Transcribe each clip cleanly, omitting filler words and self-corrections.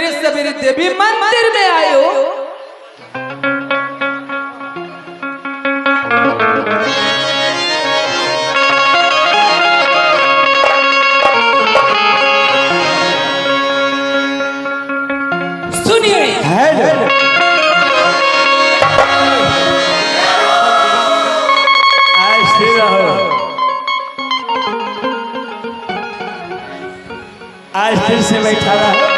सवेरे सवेरे देवी मंदिर में आए हो। सुनिए आज फिर से बैठा रहा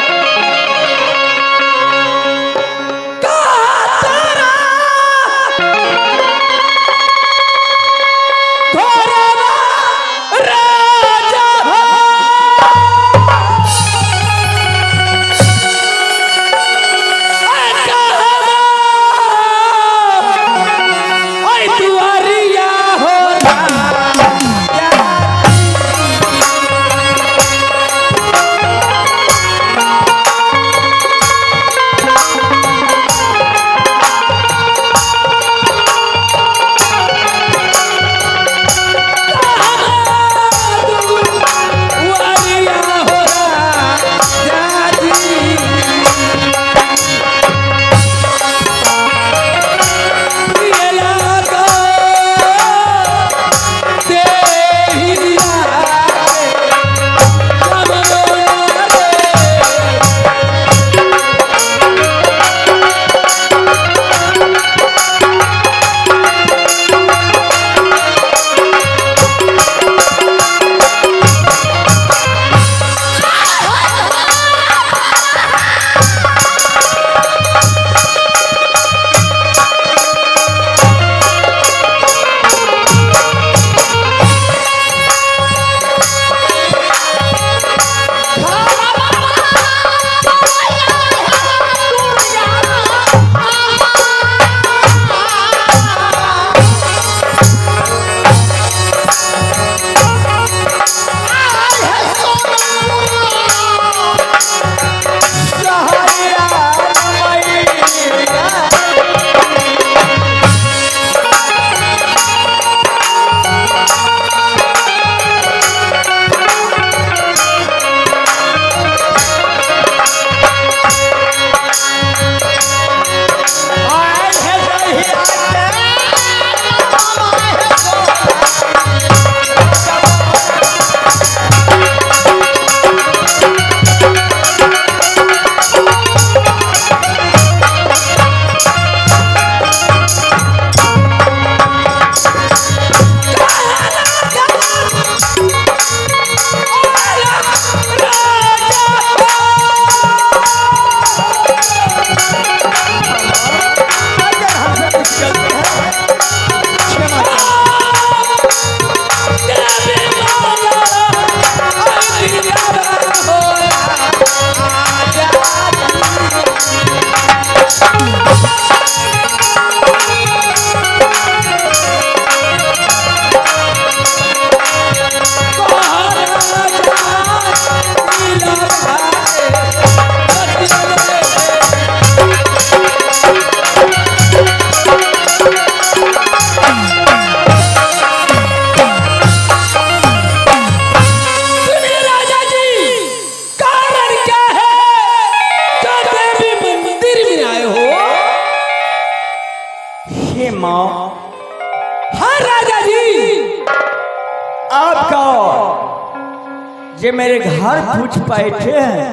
जे मेरे घर पूछ बैठे हैं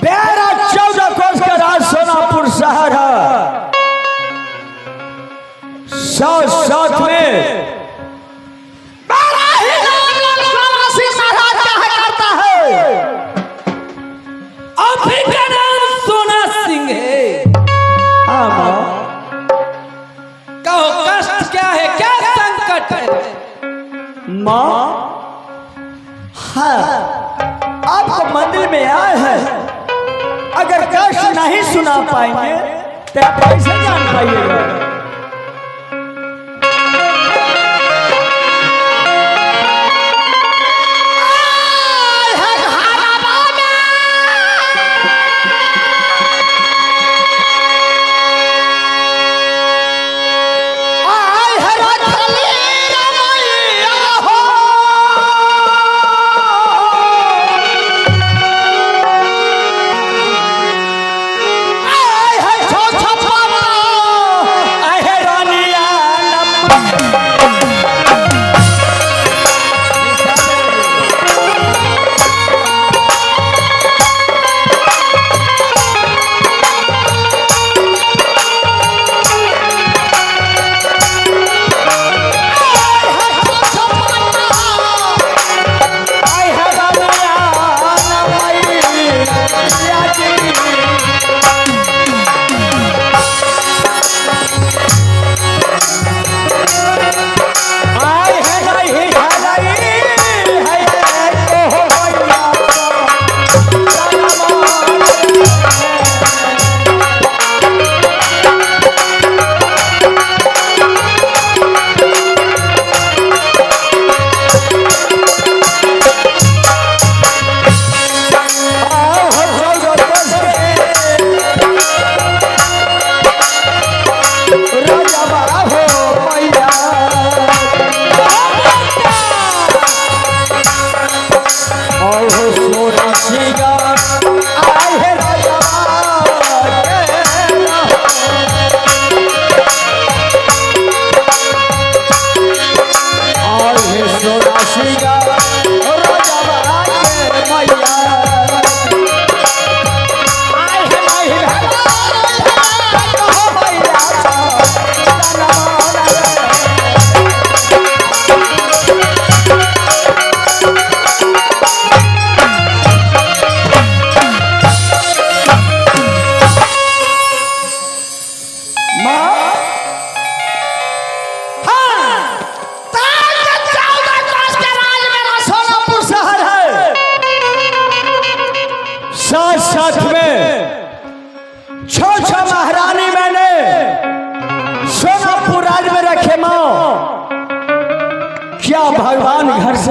मेरा 14 कोस का राज सोनापुर शहर है। 100 में माँ हाँ आप तो मंदिर में आए हैं, अगर कष्ट नहीं सुना पाएंगे तो आप कैसे जान पाइएगा।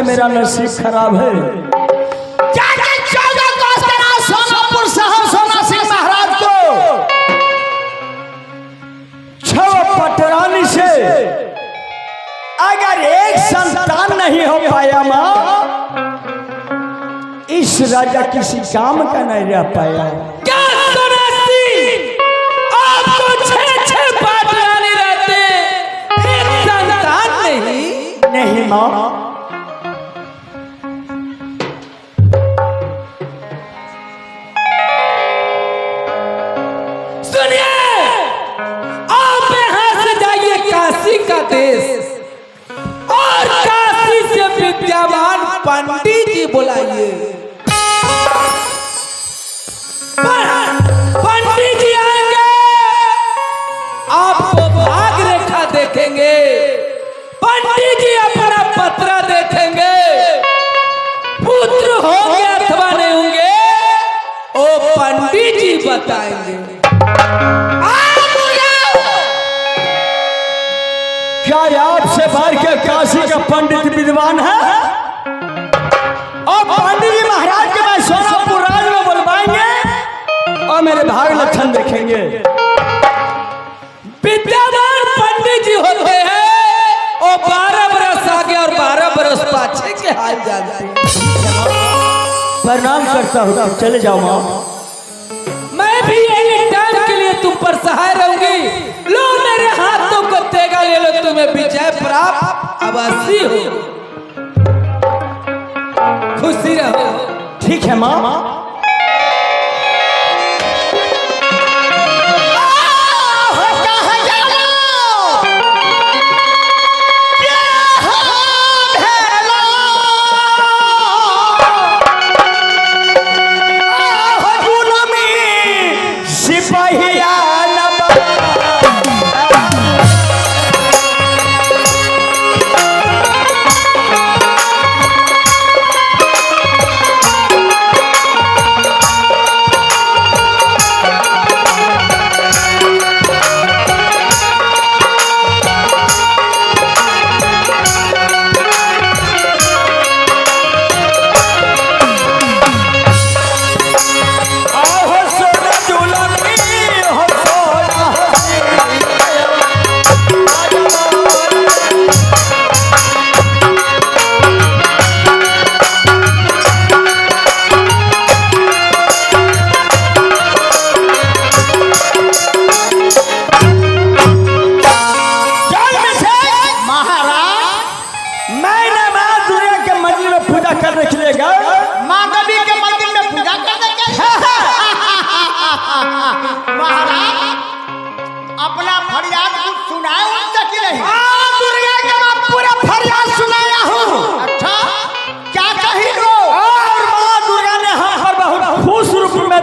मेरा नसीब खराब है। जाके 14 कोस करा सोनापुर शहर सोना सिंह महाराज को 6 पटरानी से अगर एक संतान नहीं हो पाया माँ, इस राजा किसी काम का नहीं रह पाया। क्या आपको 6 पटरानी रहते, एक संतान नहीं माँ। सुनिए, आप यहां से जाइए काशी का देश और काशी से विद्यावान पंडित जी बुलाइए। पंडित जी आएंगे, आपको भाग रेखा देखेंगे, पंडित जी अपना पत्र देखेंगे, पुत्र होंगे अथवा नहीं होंगे वो पंडित जी बताएंगे। क्या आपसे बाहर के काशी का पंडित विद्वान है? और पंडित जी महाराज के मैं सोनापुर राज में बुलवाएंगे और मेरे भाग लक्षण देखेंगे। विद्यावान पंडित जी होते हैं और 12 बरस आगे और 12 बरस पाछे के हाल जानते हैं। प्रणाम करता हूँ, चले जाओ माँ। मैं भी एक टाइम के लिए तुम पर सहाय रहूंगी। लो मेरे हाथों को तेगा ले लो, तुम्हें विजय प्राप्त अवश्य हो। खुशी रहो। ठीक है माँ।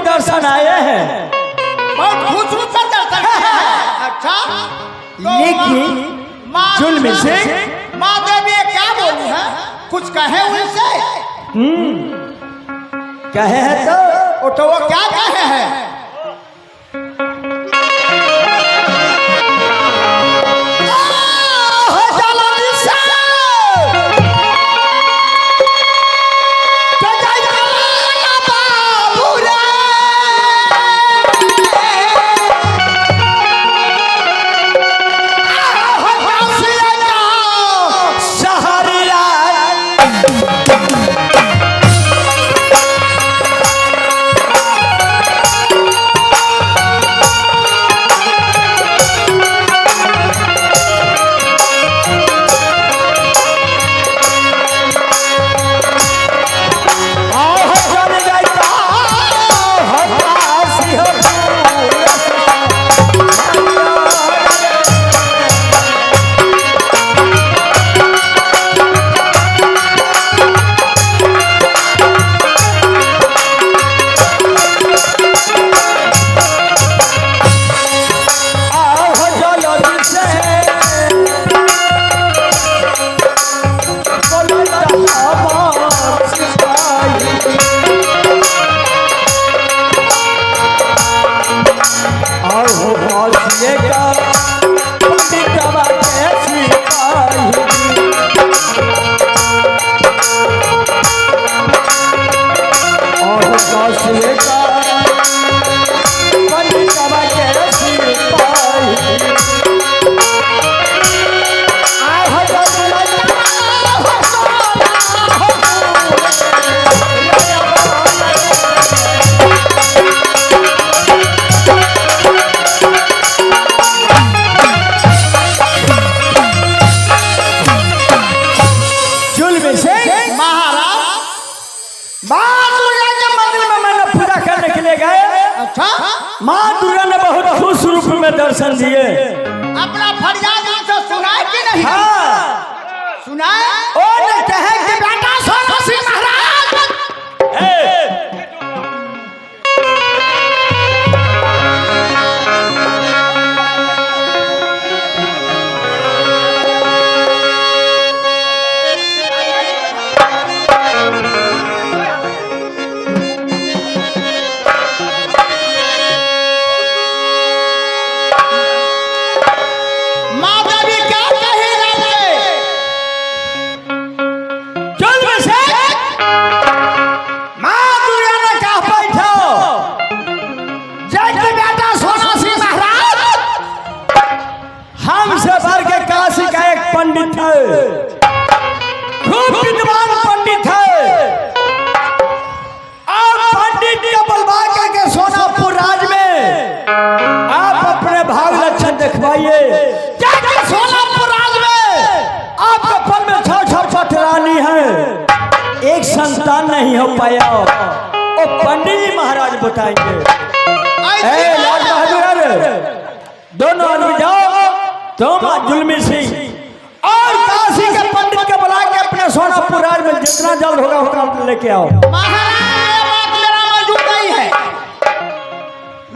दर्शन आए हैं, बहुत खुश से दर्शन है। अच्छा, लेकिन जुल्म से माँ देवी क्या बोली है? कुछ कहे उनसे? कहे हैं तो वो क्या कहे हैं? माँ दुर्गा के मंदिर में मैंने पूजा करने के लिए गए। अच्छा, माँ दुर्गा ने बहुत खुश रूप में दर्शन दिए। अपना फरियाद उनसे सुनाए कि नहीं? हाँ, सुनाए। और कहे कि बेटा सोना सिंह महाराज, माँ देवी क्या कही आपसे? चल बसे। माँ दुर्गा ने कहा बैठो। जय के बेटा सोना सिंह महाराज, हमसे बढ़ के काशी का एक पंडित है, खूब विद्वान पंडित है। आप पंडित के बुलवा के सोनापुर राज में आप अपने भाग लक्षण दिखवाइए। जाके सोनापुर राज में आपके फल में 6 पटरानी है, एक संतान नहीं हो पाया। वो पंडित जी महाराज बताएंगे। ए लाल बहादुर, दोनों आदमी जाओ, तुम जुल्मी सिंह और काशी के पंडित के बुला के अपने सोनापुर राज में जितना जल्द होगा उतना लेके आओ। महाराज ये बात मेरा मौजूद नहीं है,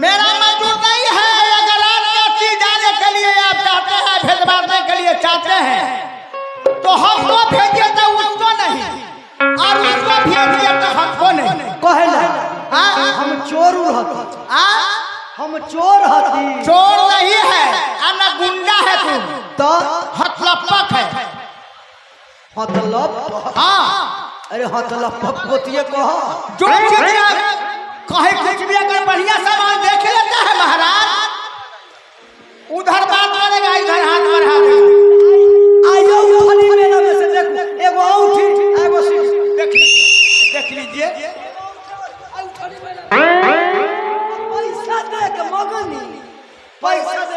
मेरा मौजूद नहीं है। अगर आप काशी जाने के लिए आप चाहते हैं, भेजवाने के लिए चाहते हैं, तो हमको भेजिए तो उसको नहीं, और उसको भेजिए तो हमको नहीं। कहेला हाँ? हम चोर हती, हाँ? हम चोर हती। चोर नहीं है, ना गुंडा है तुम, तो हथलपक है। हतलप, हाँ, अरे हतलप होतिए कह। जो चिड़िया कहे कुछ भी अगर बढ़िया सामान देख लेता है महाराज, उधर बात करेगा, इधर हाथ बढ़ा देगा। आयो खाली मेला में से देख, एगो औंठी, एगो सिर। देख लीजिए। पैसा दे के मगनी, पैसा दे।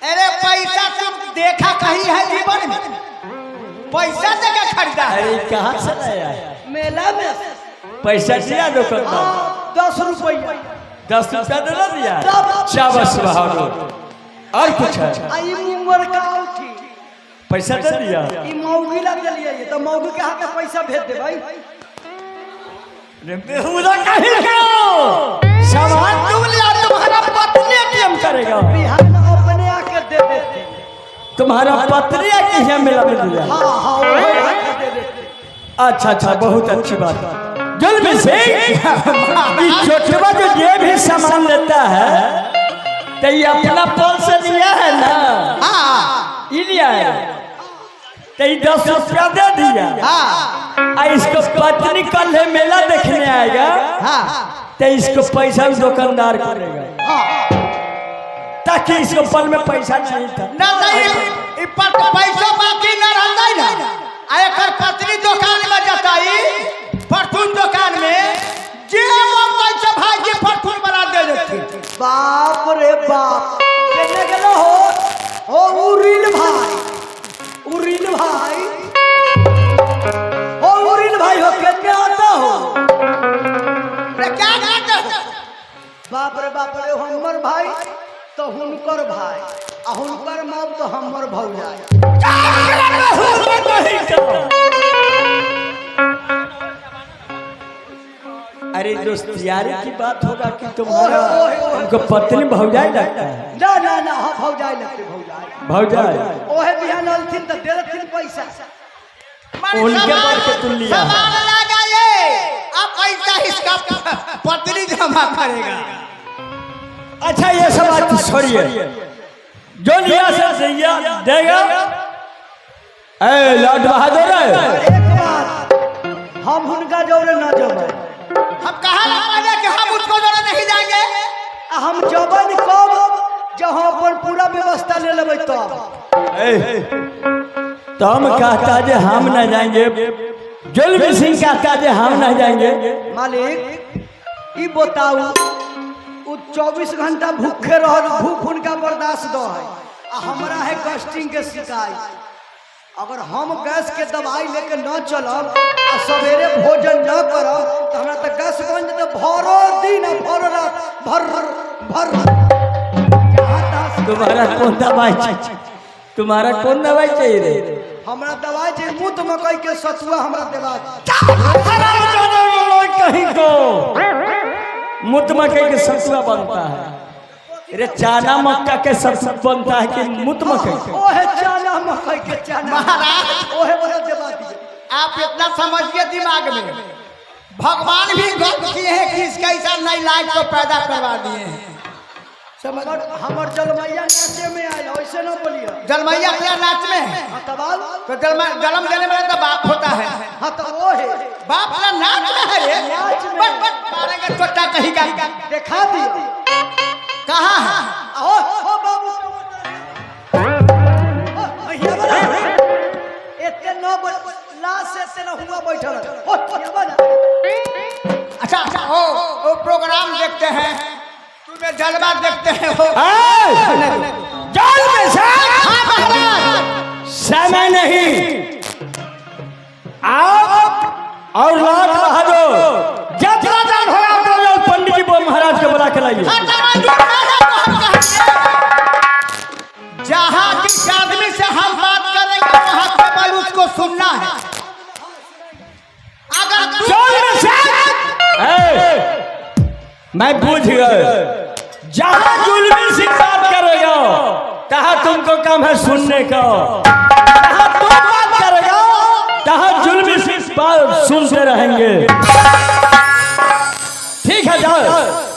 अरे पैसा तुम देखा कहीं है जीवन में? पैसा दे के खरीदा है। अरे कहाँ से लाया? मेला में पैसा दिया दुकानदार? 10 रुपया 10 रुपया दिला दिया। तब शाबाश बहादुर। और कुछ है? आई मुंगर का उठी पैसा दे दिया। ई मौगी लग गलिए, ये तो मौगी के हाथ में पैसा भेज दे भाई। बेहुदा कहीं करो, सामान तुम लिया, तुम्हारा पत्नी एटीएम करेगा। बिहार में अपने आके दे देते। तुम्हारा पत्नी के यहाँ मिला में दिया। हाँ हाँ वो आके दे देते। अच्छा अच्छा, बहुत अच्छी बात। जुल्मी सिंह, छोटवा जो ये भी सामान लेता है तो ये अपना पल से लिया है ना? हाँ, ये लिया है तो ये 10 रुपया दे दिया। हाँ, इसको पत्नी कल है मेला देखने आएगा, हाँ, तो इसको पैसा भी दुकानदार करेगा, ताकि इसको पल में पैसा नहीं था। ना नहीं, पर पैसा बाकी न रहता ना। एकर पत्नी दुकान में जताई, फरतून दुकान में जे मन पैसा भाई के फरतून बना दे देती। बाप रे बाप, केने गेलो हो उरिल भाई, उरिल भाई, ओ उरिल भाई हो केने आता हो? रे क्या करते हो? बाप रे हमर भाई तो हुनकर भाई, आ हुनकर माँ तो हमर भौजाई। अरे दोस्त यारी की बात होगा कि तुम्हारा उनको पत्नी भौजाई लगता है? ना ना ना, हाँ भौजाई लगते, भौजाई भौजाई ओहे बिहान अलथिन तो दे देथिन पैसा। उनके पर के तुम लिया। सामान लगा ये, अब पैसा इसका पत्नी जमा करेगा। अच्छा ये सब बात छोड़िए, जो लिया से दिया देगा। ए लाड बहादुर, एक बात, हम हुनका जोरे ना जबे, हम कहा ना पहले कि हम उसको जोड़े नहीं जाएंगे। हम जबन कब जब हम अपन पूरा व्यवस्था ले लेबै तब। तो हम कहता जे हम न जाएंगे, जुल्मी सिंह कहता जे हम न जाएंगे। मालिक ई बताऊ, उ 24 घंटा भूखे रहल, भूख उनका बर्दाश्त दो है, आ हमरा है गैस्ट्रिक के शिकायत। अगर हम गैस के दवाई लेके न चलब आ सवेरे भोजन न करब तो भरो दिन भरो रात भर भर तुम्हारा कौन दवाई चाहिए? तुम्हारा कौन दवाई चाहिए रे? हमरा दवाई चाहिए मुंह तो मकई के सतुआ हमरा देवा कहीं को मुत मकई के सतुआ बनता है। अरे चाना मक्का के सतुआ बनता है कि मुत मकई के? ओहे चाना मकई के चाना महाराज ओहे बोले देवा दिए। आप इतना समझिए दिमाग में, भगवान भी गलत किए हैं कि इसका ऐसा नई लाइफ को पैदा करवा दिए हैं। समझ हमर जलमैया नाचे में आयल ऐसे ना बोलिए। जलमैया क्या नाच में है? हाँ तबाल तो जन्म देने वाला तो बाप होता है। हाँ तो वो है बाप का नाच में है ये। नाच में। बट मारेंगे छोटा कहीं का देखा दिया कहाँ है? ओ बाबू भैया बना इतने नौ लाश से इतने ना हुआ बैठल ओ भैया बना। अच्छा वो प्रोग्राम देखते हैं, तुम्हें जलवा देखते हैं हो। जाल में से हाँ महाराज समय नहीं, आप और लाट बहादुर जतरा जान होगा तो पंडित जी बोल महाराज के बुला के लाइए। जहाँ जिस आदमी से हम बात करेंगे वहाँ केवल उसको सुनना है। अगर जाल में से मैं बुझ गया, जहाँ जुल्मी से बात करेगा तहाँ तुमको काम है सुनने का, जहाँ तुम बात करेगा तहाँ जुल्मी से बात सुनते रहेंगे। ठीक है जाओ।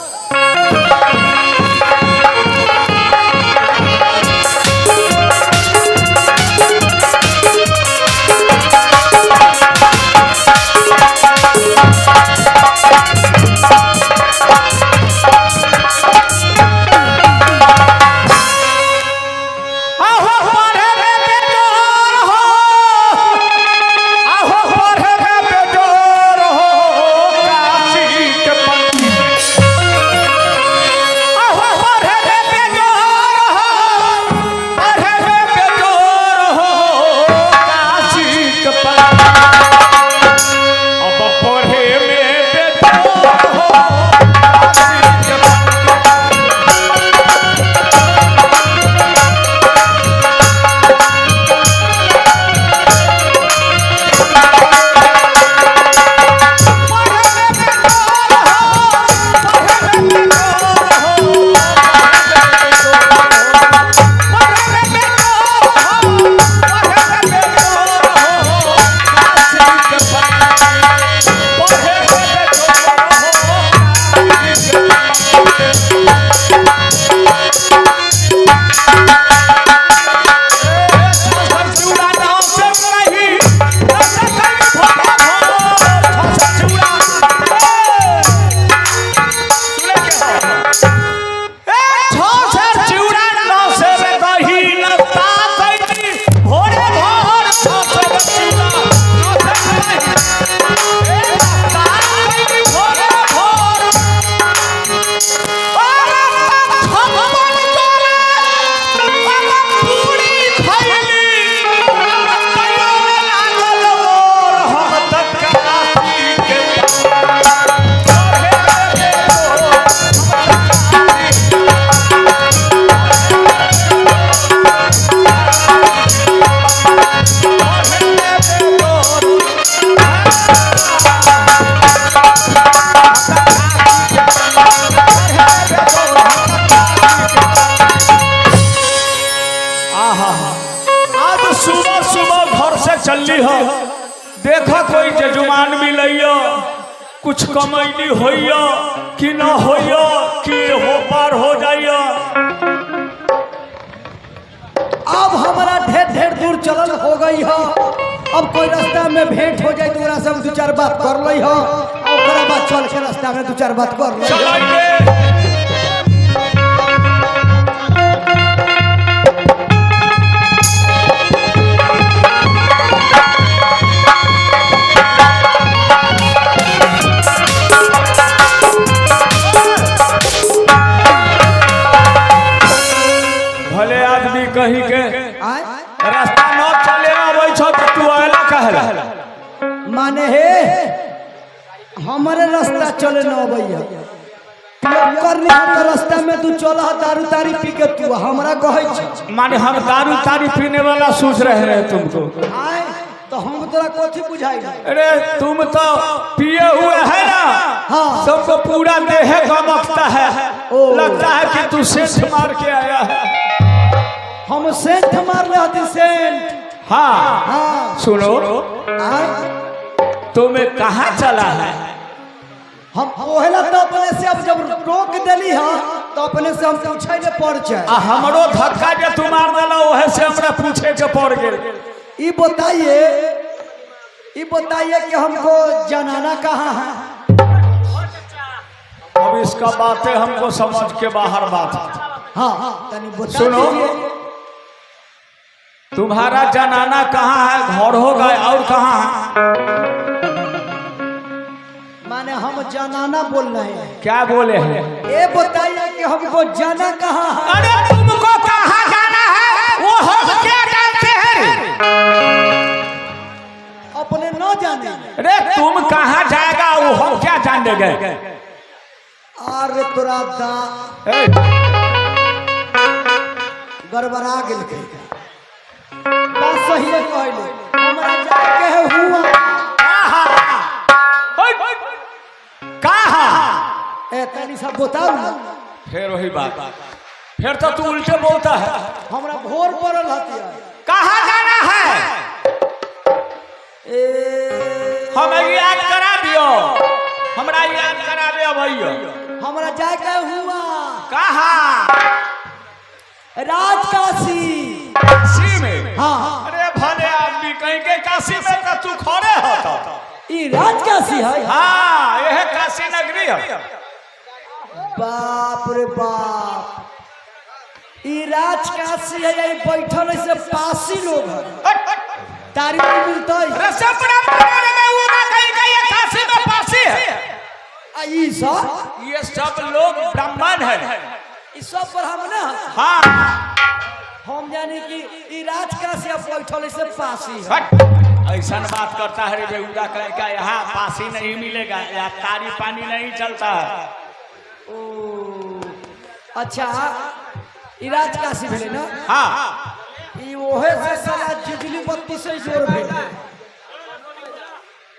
चली हो देखो कोई जजुमान मिलैया कुछ कमैनी होइया कि न होइया कि हो पार हो जाइया। अब हमारा ढेर ढेर दूर चलल हो गई हो, अब कोई रास्ता में भेंट हो जाए तो ओकरा से हम दो चार बात कर ली हो, ओकरा बाद चल के रास्ता में दो चार बात कर ली। भले आदमी कहीं के रास्ता न चले आवे छ त तू आला कहला माने हे हमारे रास्ता चले न भैया करनी तो रास्ता में तू चल दारू तारी पी के तू हमरा कहे छ माने हम दारू तारी पीने वाला सोच रहे हैं तुमको। आए तो हम तोरा कथी बुझाई। अरे तुम तो पिए हुए है ना। हाँ। सबको पूरा देह गमकता है। लगता है कि तू सेंट मार के आया है। हम सेंट मार ले हती सेंट। हाँ हाँ सुनो तुम्हें कहाँ चला है। हम ओहेला तो अपने से अब जब रोक देली है तो अपने से हम पूछे ले पड़ जाए। हमरो धक्का जे तू मार देला ओहे से हमरा पूछे के पड़ गेल। ये बताइए कि हमको जनाना कहाँ है। अब इसका बातें हमको समझ के बाहर बात है। हाँ तनी बता सुनो दीजिए। तुम्हारा जनाना कहाँ है घर होगा और कहाँ है। माने हम जनाना बोल रहे हैं। क्या बोले हैं। ये बताइए कि हमको जाना कहाँ है। अरे तुमको कहाँ जाना है वो हम क्या जानते हैं। अपने न जाने। अरे तुम कहाँ जाएगा वो हम क्या जान देंगे। अरे तोरा दा गड़बड़ा गेल के बात सही है कहले हमरा जाके हुआ कहाँ ए तनी सब बताओ ना। फिर वही बात फिर तो तू उल्टे बोलता है। हमरा भोर पड़ल हती कहाँ जाना है हम याद करा दियो। हमरा याद करा दे भैया। हमरा जाके हुआ कहाँ राजकाशी। काशी में। हाँ अरे भले आदमी कहीं के काशी में तो तू खड़े होता। ये राजकाशी है। हाँ यह काशी नगरी है। बाप रे बाप ये राजकाशी है। ये बैठल ऐसे पासी लोग है तारीफ मिलता है। ये सब लोग ब्राह्मण है। इस सब पर हम ना हाँ हम जाने कि ई राजकाशी बैठल ऐसे पासी है। ऐसा बात करता है रे बेहुदा का यहाँ पासी नहीं मिलेगा या तारी पानी नहीं चलता है। ओ अच्छा ई राजकाशी भेले ना। हाँ ई ओहे से साला बिजली बत्ती से जोर भेले।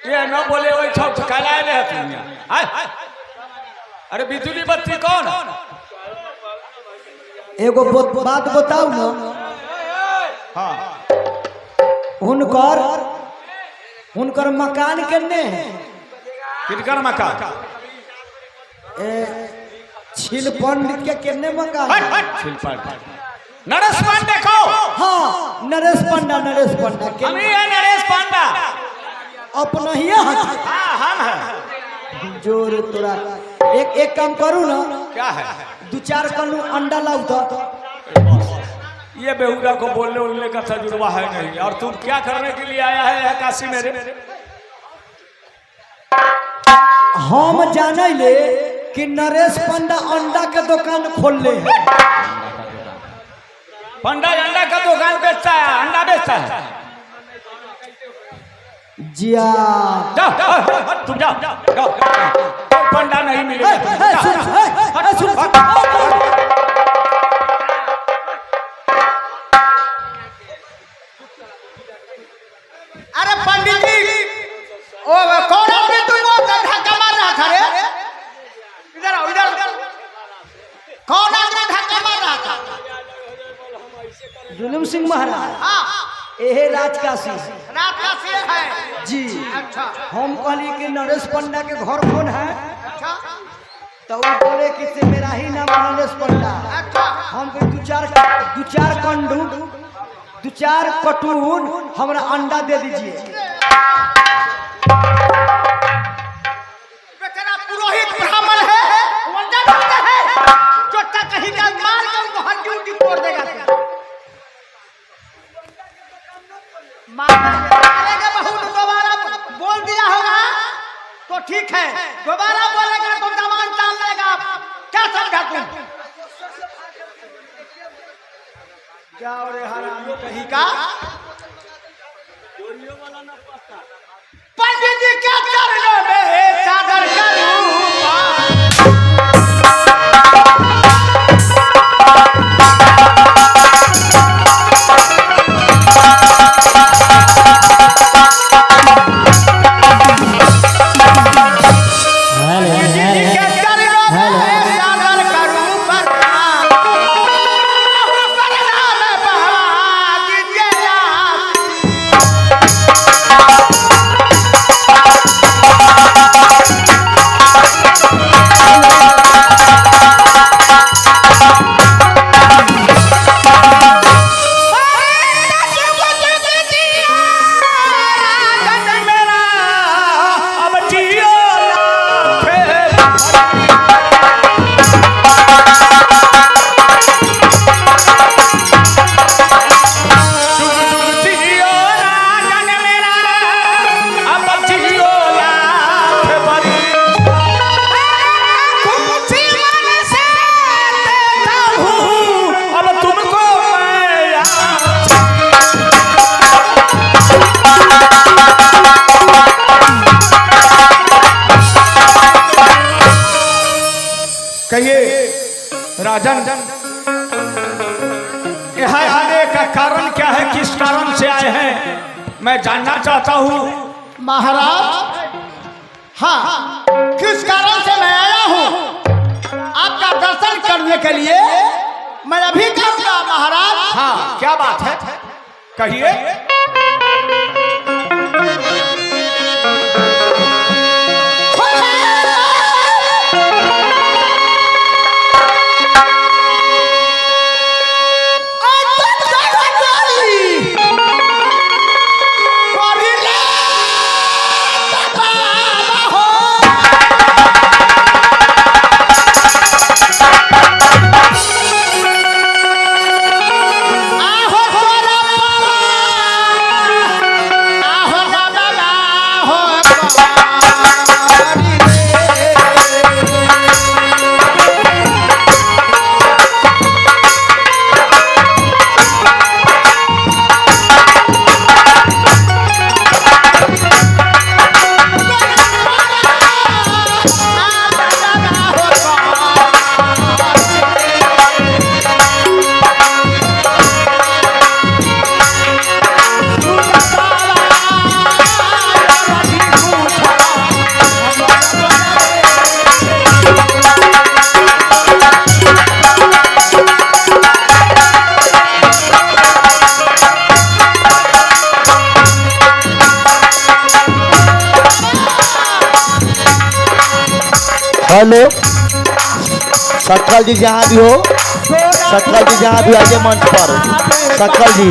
ये न बोले वही छौक कलाए रहे तुम। अरे बिजली बत्ती कौन। एगो बात बताऊ ना। हाँ हुनकर मकान केने है। किनकर मकान। छिल पंडित के केने मकान। नरेश पांडे को। हाँ नरेश पंडा हम ही है नरेश पांडा। अपना ही है। हाँ हम है। जोर तोरा एक काम करू ना। क्या है 2-4 कनु अंडा लाऊ तो। ये बेहुदा को बोलने उलने का तजुर्बा है नहीं। और तुम क्या करने के लिए आया है काशी मेरे। हम जाने ले कि नरेश पंडा अंडा के दुकान खोल ले है। पंडा अंडा का दुकान बेचता है अंडा बेचता है। जिया जाओ तुम जाओ पंडा नहीं मिलेगा। अरे पंडित जी ओ कौन आदमी तुम वो धक्का मार रहा था रे। इधर आओ इधर। कौन आदमी धक्का मार रहा था। जुलूम सिंह महाराज। हाँ एहे राजकाशी राजकाशी है जी। अच्छा हम कहली कि नरेश पंडा के घर कौन है अच्छा तो वो बोले कि से मेरा ही नाम नरेश पंडा। अच्छा हम कहे 2-4 कंडू 2-4 कटून हमरा अंडा दे दीजिए। बेचारा पुरोहित ब्राह्मण है वो अंडा देता है। चोटा कहीं का मार के उनको हड्डी उड्डी तोड़ देगा। मारेगा बहुत दोबारा बोल दिया होगा तो ठीक है। दोबारा बोलेगा तो जवान टाल लेगा। क्या समझा तुम। जाओ रे हरामी कहीं का। पंडित जी क्या चरणों में सादर कहिए राजन, यहाँ आने का कारण क्या है, किस कारण से आए हैं, मैं जानना चाहता हूँ। महाराज, हाँ, किस कारण से मैं आया हूँ आपका दर्शन करने के लिए। मैं अभी कहूँगा महाराज। हाँ, क्या बात है, कहिए। हेलो, सकल जी जहाँ भी हो, सकल जी जहाँ भी आइए मंच पर। सकल जी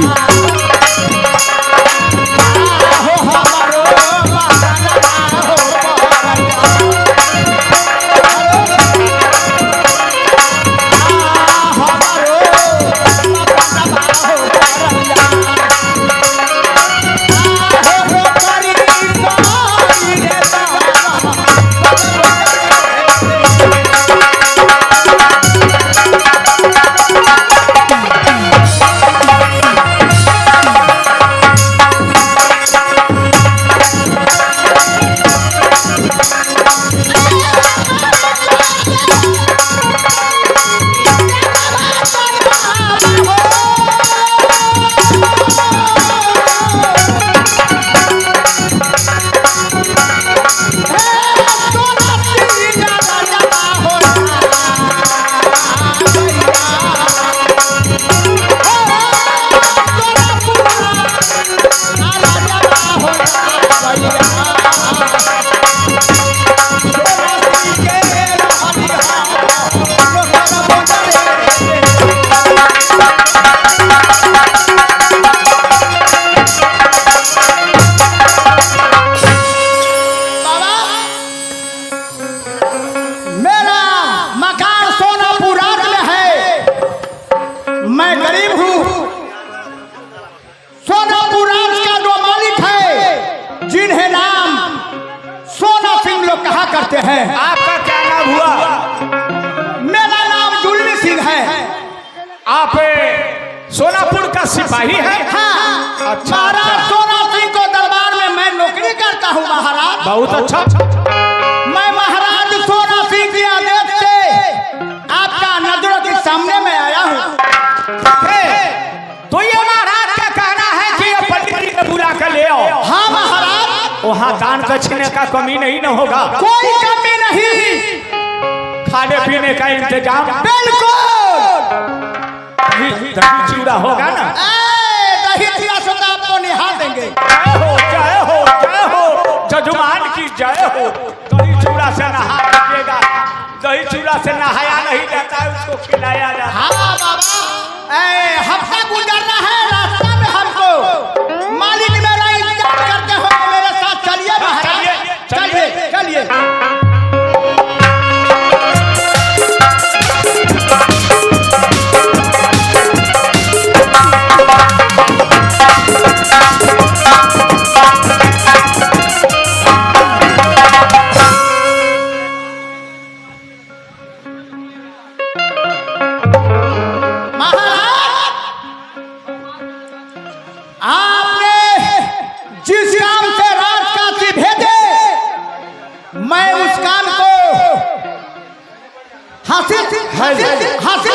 करते हैं। आपका क्या नाम हुआ? मेरा नाम जुलमी सिंह है। आप सोनापुर का सिपाही है? हाँ। अच्छा, महाराज सोना सिंह को दरबार में मैं नौकरी करता हूँ महाराज। बहुत अच्छा। मैं महाराज सोना सिंह के आदेश से आपका नजरों के सामने में आया हूँ। तो ये महाराज का कहना है कि ये पंडित जी को बुला कर ले आओ। हाँ महाराज, वहाँ दान दक्षिणे का कमी नहीं न होगा? कोई कमी नहीं, खाने पीने का इंतजाम बिल्कुल। दही चूड़ा होगा ना? दही चूड़ा से तो आपको निहार देंगे। जय हो जय हो जय हो, जजमान की जय हो। दही चूड़ा से नहा दीजिएगा। दही चूड़ा से नहाया नहीं जाता है, उसको खिलाया जाता है। हाँ बाबा, हफ्ता गुजरना है, रास्ता में हमको मालिक मेरा इंतजार करते हो, मेरे साथ चलिए महाराज। चलिए चलिए। मैं हासिल